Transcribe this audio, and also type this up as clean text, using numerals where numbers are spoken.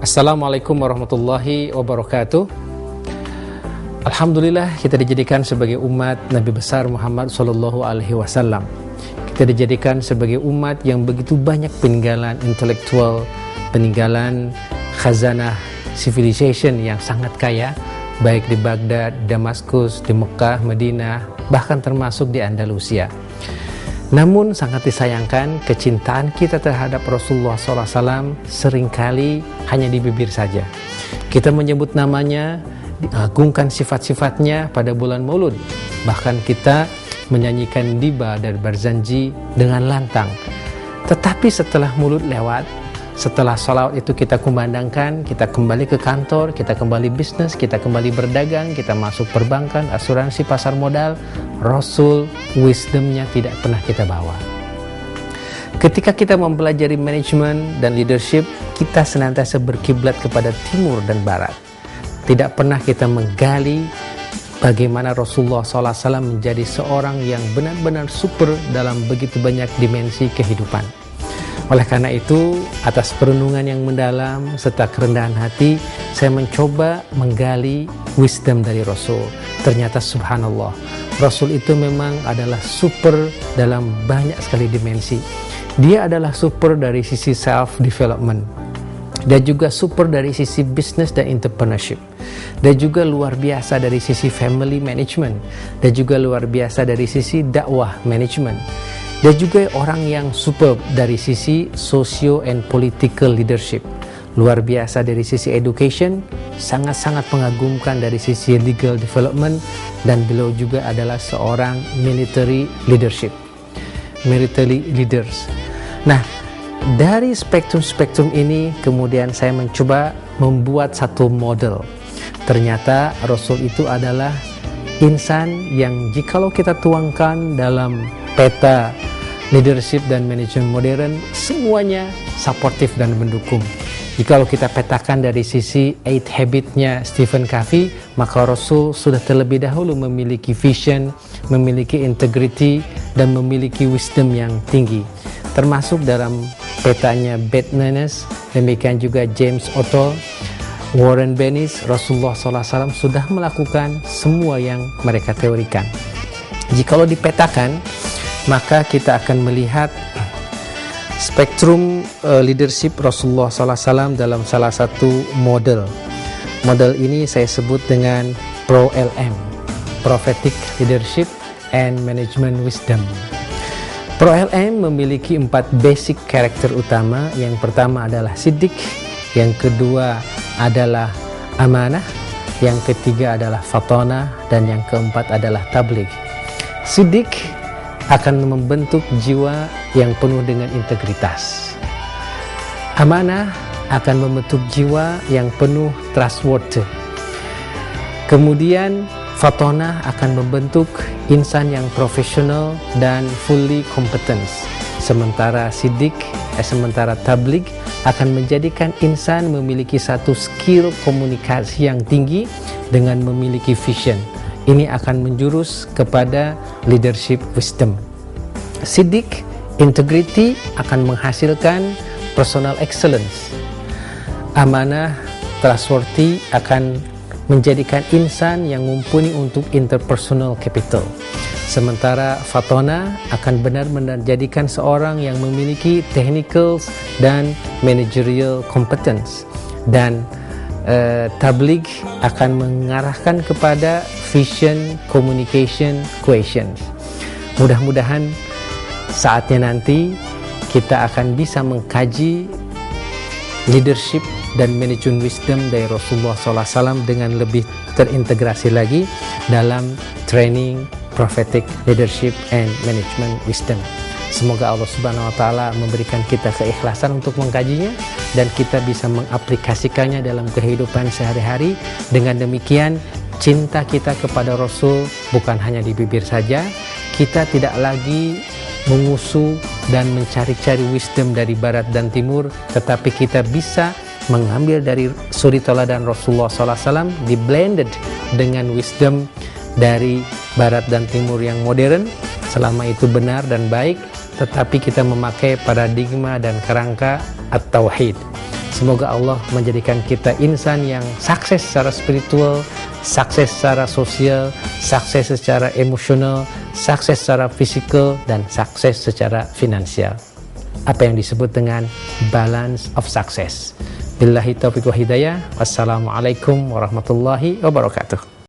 Assalamualaikum warahmatullahi wabarakatuh. Alhamdulillah kita dijadikan sebagai umat Nabi besar Muhammad SAW. Kita dijadikan sebagai umat yang begitu banyak peninggalan intelektual, peninggalan khazanah civilization yang sangat kaya, baik di Baghdad, Damaskus, di Mekah, Madinah, bahkan termasuk di Andalusia. Namun sangat disayangkan kecintaan kita terhadap Rasulullah SAW seringkali hanya di bibir saja. Kita menyebut namanya, mengagungkan sifat-sifatnya pada bulan Maulud. Bahkan kita menyanyikan Diba dari Barzanji dengan lantang. Tetapi setelah Maulud lewat, setelah salawat itu kita kumandangkan, kita kembali ke kantor, kita kembali bisnis, kita kembali berdagang, kita masuk perbankan, asuransi, pasar modal, Rasul, wisdomnya tidak pernah kita bawa. Ketika kita mempelajari manajemen dan leadership, kita senantiasa berkiblat kepada timur dan barat. Tidak pernah kita menggali bagaimana Rasulullah SAW menjadi seorang yang benar-benar super dalam begitu banyak dimensi kehidupan. Oleh karena itu, atas perenungan yang mendalam serta kerendahan hati, saya mencoba menggali wisdom dari Rasul. Ternyata subhanallah, Rasul itu memang adalah super dalam banyak sekali dimensi. Dia adalah super dari sisi self-development. Dia juga super dari sisi business dan entrepreneurship. Dia juga luar biasa dari sisi family management. Dia juga luar biasa dari sisi dakwah management. Dia juga orang yang superb dari sisi socio and political leadership. Luar biasa dari sisi education, sangat-sangat mengagumkan dari sisi legal development, dan beliau juga adalah seorang military leadership, military leaders. Nah, dari spektrum-spektrum ini kemudian saya mencoba membuat satu model. Ternyata Rasul itu adalah insan yang jikalau kita tuangkan dalam peta leadership dan manajemen modern, semuanya supportive dan mendukung. Jikalau kita petakan dari sisi 8 habit-nya Stephen Covey, maka Rasul sudah terlebih dahulu memiliki vision, memiliki integrity, dan memiliki wisdom yang tinggi. Termasuk dalam petanya Bert Nanus, demikian juga James Otto, Warren Bennis, Rasulullah SAW sudah melakukan semua yang mereka teorikan. Jikalau dipetakan, maka kita akan melihat spektrum leadership Rasulullah SAW dalam salah satu model. Model ini saya sebut dengan PRO-LM, Prophetic Leadership and Management Wisdom. PRO-LM memiliki 4 basic karakter utama. Yang pertama adalah siddiq, yang kedua adalah amanah, yang ketiga adalah fatonah, dan yang keempat adalah tabligh. Siddiq akan membentuk jiwa yang penuh dengan integritas. Amanah akan membentuk jiwa yang penuh trustworthy. Kemudian fatonah akan membentuk insan yang profesional dan fully competence. Sementara tabligh akan menjadikan insan memiliki satu skill komunikasi yang tinggi dengan memiliki vision. Ini akan menjurus kepada leadership wisdom. Siddiq, integrity, akan menghasilkan personal excellence. Amanah, trustworthy, akan menjadikan insan yang mumpuni untuk interpersonal capital. Sementara fatona akan benar-benar menjadikan seorang yang memiliki technical dan managerial competence. Dan tabligh akan mengarahkan kepada vision, communication, questions. Mudah-mudahan saatnya nanti kita akan bisa mengkaji leadership dan manajemen wisdom dari Rasulullah SAW dengan lebih terintegrasi lagi dalam training prophetic leadership and management wisdom. Semoga Allah Subhanahu wa Ta'ala memberikan kita keikhlasan untuk mengkajinya dan kita bisa mengaplikasikannya dalam kehidupan sehari-hari. Dengan demikian, cinta kita kepada Rasul bukan hanya di bibir saja. Kita tidak lagi mengusu dan mencari-cari wisdom dari barat dan timur, tetapi kita bisa mengambil dari suri teladan Rasulullah SAW, di-blended dengan wisdom dari barat dan timur yang modern. Selama itu benar dan baik, tetapi kita memakai paradigma dan kerangka at-tauhid. Semoga Allah menjadikan kita insan yang sukses secara spiritual, sukses secara sosial, sukses secara emosional, sukses secara fisikal, dan sukses secara finansial. Apa yang disebut dengan balance of success. Billahi taufiq wa hidayah. Wassalamualaikum warahmatullahi wabarakatuh.